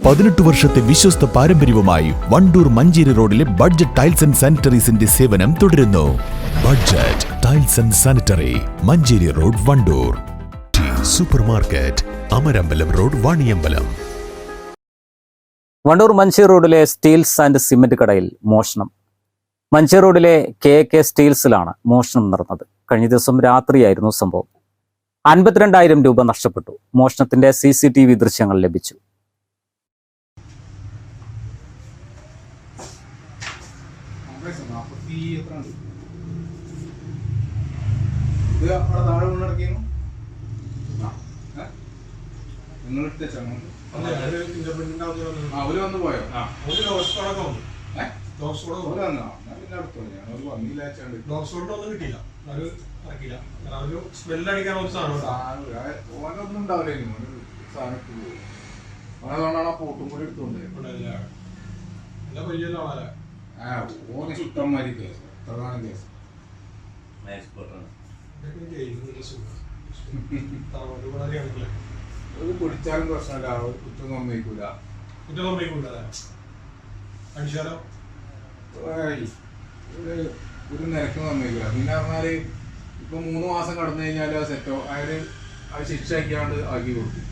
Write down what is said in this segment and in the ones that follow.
18 വർഷത്തെ വിശ്വസ്ത പാരമ്പര്യവുമായി വണ്ടൂർ മഞ്ചേരി റോഡിലെ ബഡ്ജറ്റ് ടൈൽസ് ആൻഡ് സാനിറ്ററീസിന്റെ സേവനം തുടരുന്നു. Budget tiles and sanitary, Manjeri road, Wandoor. Super market, Amarambalam road, Vaniyambalam. Wandoor Manjeri റോഡിലെ സ്റ്റീൽസ് ആൻഡ് സിമന്റ് കടയിൽ മോഷണം. മഞ്ചേരി റോഡിലെ കെ സ്റ്റീൽസിലാണ് മോഷണം നടന്നത്. കഴിഞ്ഞ ദിവസം രാത്രിയായിരുന്നു സംഭവം. 52,000 രൂപ നഷ്ടപ്പെട്ടു. മോഷണത്തിന്റെ CCTV ദൃശ്യങ്ങൾ ലഭിച്ചു. കുടിച്ചാലും പ്രശ്നമില്ല, കുറ്റം സമ്മതിക്കൂല. ഒരു നിരക്കും സമ്മതിക്കൂല. പിന്നെ പറഞ്ഞാല് ഇപ്പൊ 3 മാസം കടന്നു കഴിഞ്ഞാൽ ആ സെറ്റോ അയാള് അത് ശിക്ഷയാക്കിയാണ്ട് ആക്കി കൊടുക്കും.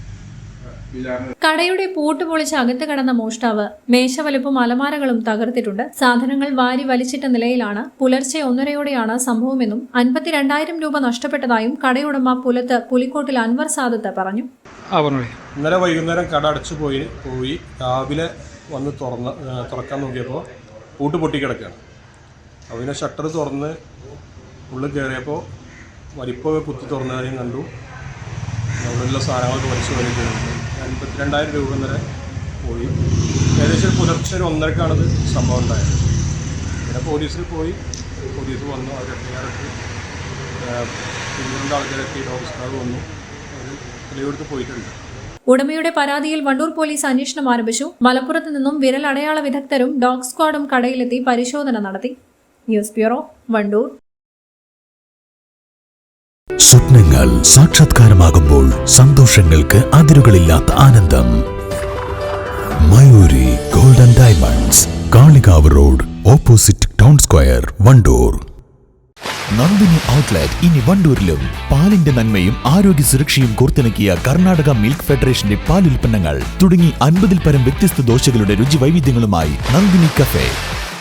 കടയുടെ പൂട്ട് പൊളിച്ച് അകത്ത് കടന്ന മോഷ്ടാവ് മേശവലുപ്പും അലമാരകളും തകർത്തിട്ടുണ്ട്. സാധനങ്ങൾ വാരി വലിച്ചിട്ട നിലയിലാണ്. പുലർച്ചെ 1:30 സംഭവമെന്നും 52,000 രൂപ നഷ്ടപ്പെട്ടതായും കടയുടമ പുലത്ത് പുലിക്കോട്ടിൽ അൻവർ സാദത്ത് പറഞ്ഞു. ഇന്നലെ വൈകുന്നേരം കട അടച്ചു പോയി രാവിലെ വന്ന് തുറക്കാൻ നോക്കിയപ്പോൾ പൂട്ട് പൊട്ടിക്കിടക്കുകയാണ്. അതിനെ ഷട്ടർ തുറന്ന് ഉള്ളിൽ കയറിയപ്പോൾ വലിപ്പൊക്കെ കുത്തി തുറന്നതായും കണ്ടു. അവിടെയുള്ള സാധനങ്ങളൊക്കെ വലിച്ചു വലിക്കുന്നുണ്ട്. 52,000 രൂപ വരെ പോയി. ഏകദേശം പുലർച്ചെ 1:30 സംഭവം ഉണ്ടായത്. പിന്നെ പോലീസിൽ പോയി, പോലീസ് വന്നു. അവർ എഫ്ഐആറിട്ട് 2 ആൾക്കാരെത്തി, ഓഫീസർ വന്നു, അവർ തെളിവെടുത്ത് പോയിട്ടുണ്ട്. ഉടമയുടെ പരാതിയിൽ വണ്ടൂർ പോലീസ് അന്വേഷണം ആരംഭിച്ചു. മലപ്പുറത്ത് നിന്നും വിരലടയാള വിദഗ്ധരും ഡോഗ് സ്ക്വാഡും കടയിലെത്തി പരിശോധന നടത്തി. News bureau, Wandoor. സ്വപ്നങ്ങൾ സാക്ഷാത്കാരമാകുമ്പോൾ സന്തോഷങ്ങൾക്ക് അതിരുകളില്ലാത്ത ആനന്ദം. Mayuri gold and diamonds, Kalikavu road, opposite town square, Wandoor. Nandini outlet ഇനി വണ്ടൂരിലും. പാലിന്റെ നന്മയും ആരോഗ്യ സുരക്ഷയും കോർത്തിണക്കിയ കർണാടക മിൽക്ക് ഫെഡറേഷന്റെ പാലുൽപ്പന്നങ്ങൾ തുടങ്ങി 50-ൽ പരം വ്യത്യസ്ത ദോശകളുടെ രുചി വൈവിധ്യങ്ങളുമായി നന്ദിനി കഫേ.